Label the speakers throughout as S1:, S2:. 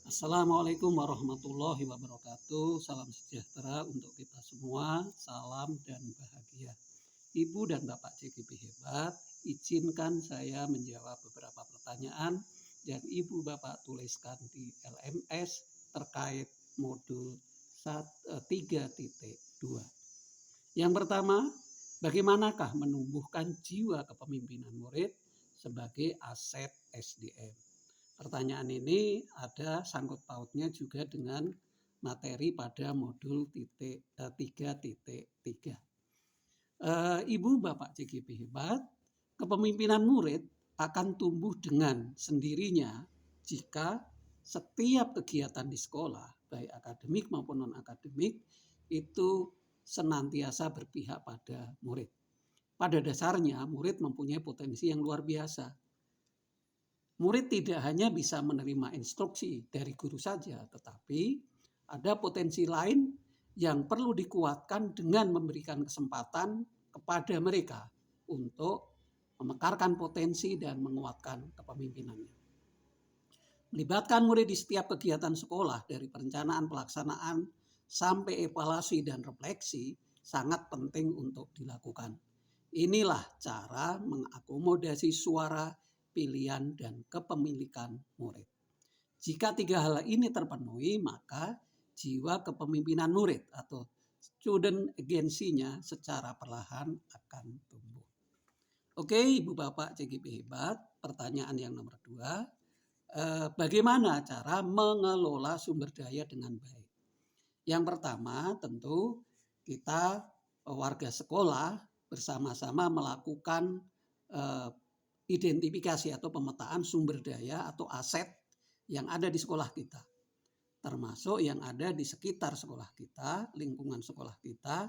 S1: Assalamualaikum warahmatullahi wabarakatuh. Salam sejahtera untuk kita semua. Salam dan bahagia. Ibu dan Bapak CGP hebat, izinkan saya menjawab beberapa pertanyaan yang Ibu Bapak tuliskan di LMS terkait modul 3.2. Yang pertama, bagaimanakah menumbuhkan jiwa kepemimpinan murid sebagai aset SDM? Pertanyaan ini ada sangkut pautnya juga dengan materi pada modul 3.3. Ibu Bapak CGP hebat, kepemimpinan murid akan tumbuh dengan sendirinya jika setiap kegiatan di sekolah, baik akademik maupun non-akademik, itu senantiasa berpihak pada murid. Pada dasarnya, murid mempunyai potensi yang luar biasa. Murid tidak hanya bisa menerima instruksi dari guru saja, tetapi ada potensi lain yang perlu dikuatkan dengan memberikan kesempatan kepada mereka untuk memekarkan potensi dan menguatkan kepemimpinannya. Melibatkan murid di setiap kegiatan sekolah dari perencanaan, pelaksanaan, sampai evaluasi dan refleksi sangat penting untuk dilakukan. Inilah cara mengakomodasi suara, pilihan, dan kepemilikan murid. Jika tiga hal ini terpenuhi, maka jiwa kepemimpinan murid atau student agency-nya secara perlahan akan tumbuh. Oke, Ibu Bapak CGP hebat, pertanyaan yang nomor 2, bagaimana cara mengelola sumber daya dengan baik? Yang pertama tentu kita warga sekolah bersama-sama melakukan identifikasi atau pemetaan sumber daya atau aset yang ada di sekolah kita, termasuk yang ada di sekitar sekolah kita, lingkungan sekolah kita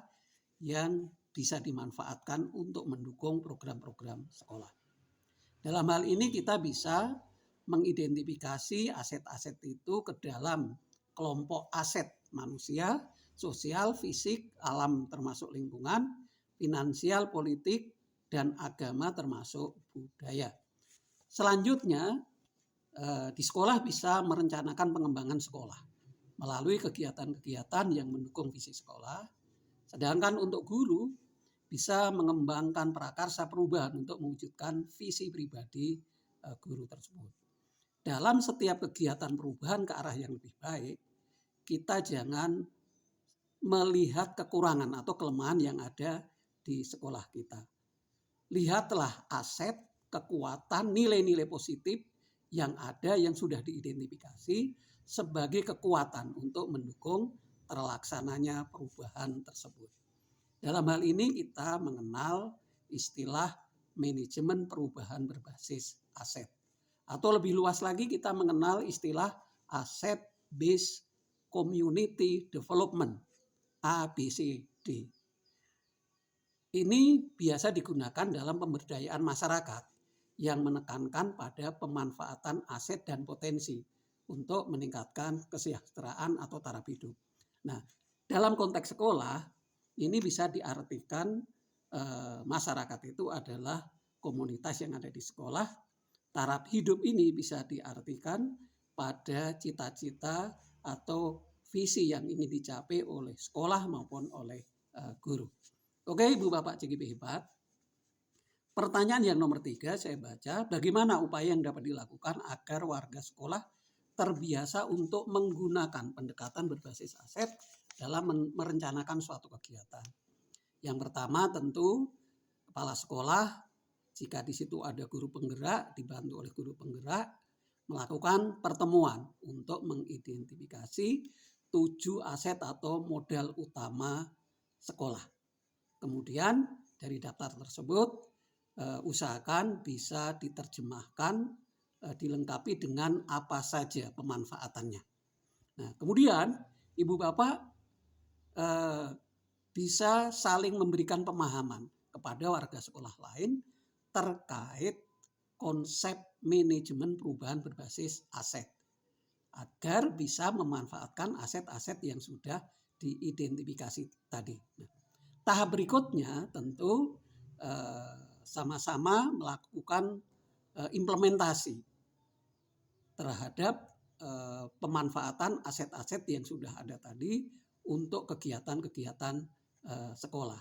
S1: yang bisa dimanfaatkan untuk mendukung program-program sekolah. Dalam hal ini kita bisa mengidentifikasi aset-aset itu ke dalam kelompok aset manusia, sosial, fisik, alam termasuk lingkungan, finansial, politik, dan agama termasuk budaya. Selanjutnya, di sekolah bisa merencanakan pengembangan sekolah melalui kegiatan-kegiatan yang mendukung visi sekolah. Sedangkan untuk guru bisa mengembangkan prakarsa perubahan untuk mewujudkan visi pribadi guru tersebut. Dalam setiap kegiatan perubahan ke arah yang lebih baik, kita jangan melihat kekurangan atau kelemahan yang ada di sekolah kita. Lihatlah aset, kekuatan, nilai-nilai positif yang ada yang sudah diidentifikasi sebagai kekuatan untuk mendukung terlaksananya perubahan tersebut. Dalam hal ini kita mengenal istilah manajemen perubahan berbasis aset. Atau lebih luas lagi kita mengenal istilah asset based community development, ABCD. Ini biasa digunakan dalam pemberdayaan masyarakat yang menekankan pada pemanfaatan aset dan potensi untuk meningkatkan kesejahteraan atau taraf hidup. Nah, dalam konteks sekolah ini bisa diartikan masyarakat itu adalah komunitas yang ada di sekolah. Taraf hidup ini bisa diartikan pada cita-cita atau visi yang ingin dicapai oleh sekolah maupun oleh guru. Oke, Ibu Bapak CGP hebat. Pertanyaan yang nomor 3 saya baca, bagaimana upaya yang dapat dilakukan agar warga sekolah terbiasa untuk menggunakan pendekatan berbasis aset dalam merencanakan suatu kegiatan. Yang pertama tentu kepala sekolah, jika di situ ada guru penggerak, dibantu oleh guru penggerak, melakukan pertemuan untuk mengidentifikasi 7 aset atau modal utama sekolah. Kemudian dari daftar tersebut usahakan bisa diterjemahkan, dilengkapi dengan apa saja pemanfaatannya. Nah, kemudian Ibu Bapak bisa saling memberikan pemahaman kepada warga sekolah lain terkait konsep manajemen perubahan berbasis aset agar bisa memanfaatkan aset-aset yang sudah diidentifikasi tadi. Nah, tahap berikutnya tentu sama-sama melakukan implementasi terhadap pemanfaatan aset-aset yang sudah ada tadi untuk kegiatan-kegiatan sekolah.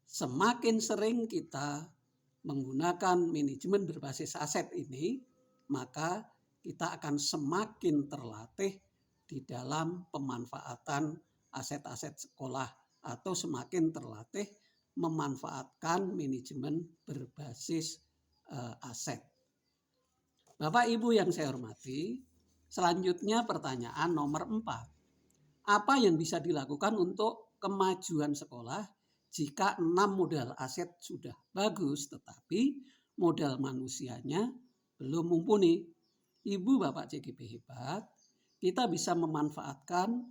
S1: Semakin sering kita menggunakan manajemen berbasis aset ini, maka kita akan semakin terlatih di dalam pemanfaatan aset-aset sekolah atau semakin terlatih memanfaatkan manajemen berbasis aset. Bapak Ibu yang saya hormati, selanjutnya pertanyaan nomor 4. Apa yang bisa dilakukan untuk kemajuan sekolah jika 6 modal aset sudah bagus tetapi modal manusianya belum mumpuni? Ibu Bapak CGP hebat, kita bisa memanfaatkan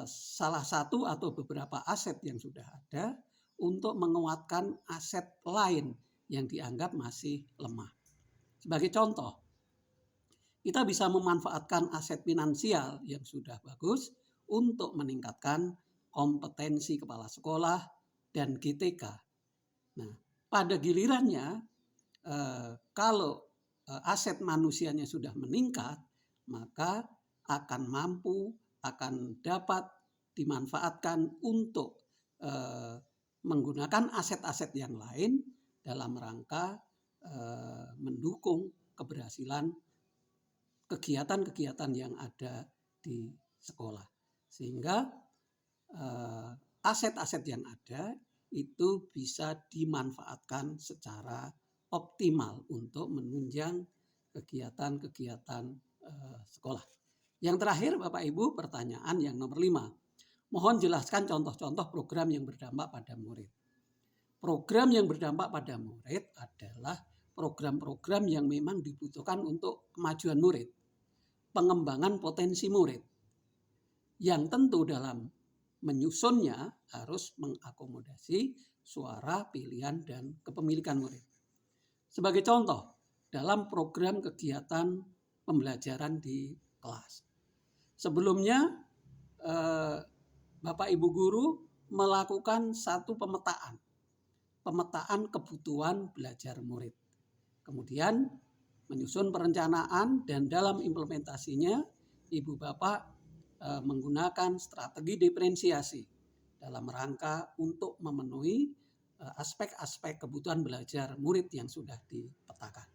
S1: salah satu atau beberapa aset yang sudah ada untuk menguatkan aset lain yang dianggap masih lemah. Sebagai contoh, kita bisa memanfaatkan aset finansial yang sudah bagus untuk meningkatkan kompetensi kepala sekolah dan GTK. Nah, pada gilirannya, kalau aset manusianya sudah meningkat, maka akan dapat dimanfaatkan untuk menggunakan aset-aset yang lain dalam rangka mendukung keberhasilan kegiatan-kegiatan yang ada di sekolah. Sehingga aset-aset yang ada itu bisa dimanfaatkan secara optimal untuk menunjang kegiatan-kegiatan sekolah. Yang terakhir Bapak Ibu, pertanyaan yang nomor 5. Mohon jelaskan contoh-contoh program yang berdampak pada murid. Program yang berdampak pada murid adalah program-program yang memang dibutuhkan untuk kemajuan murid, pengembangan potensi murid, yang tentu dalam menyusunnya harus mengakomodasi suara, pilihan, dan kepemilikan murid. Sebagai contoh, dalam program kegiatan pembelajaran di kelas. Sebelumnya, Bapak Ibu Guru melakukan satu pemetaan kebutuhan belajar murid. Kemudian menyusun perencanaan dan dalam implementasinya Ibu Bapak menggunakan strategi diferensiasi dalam rangka untuk memenuhi aspek-aspek kebutuhan belajar murid yang sudah dipetakan.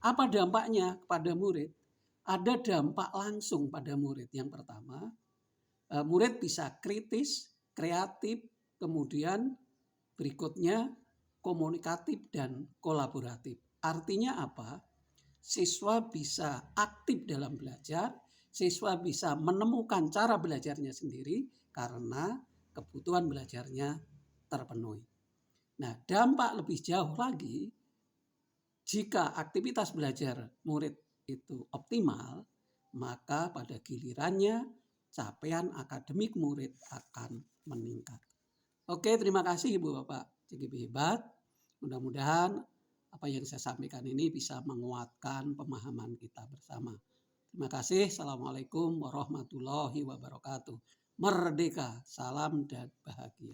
S1: Apa dampaknya kepada murid? Ada dampak langsung pada murid. Yang pertama, murid bisa kritis, kreatif, kemudian berikutnya komunikatif dan kolaboratif. Artinya apa? Siswa bisa aktif dalam belajar, siswa bisa menemukan cara belajarnya sendiri karena kebutuhan belajarnya terpenuhi. Nah, dampak lebih jauh lagi, jika aktivitas belajar murid itu optimal, maka pada gilirannya capaian akademik murid akan meningkat. Oke, terima kasih Ibu Bapak CGP hebat. Mudah-mudahan apa yang saya sampaikan ini bisa menguatkan pemahaman kita bersama. Terima kasih. Assalamualaikum warahmatullahi wabarakatuh. Merdeka, salam dan bahagia.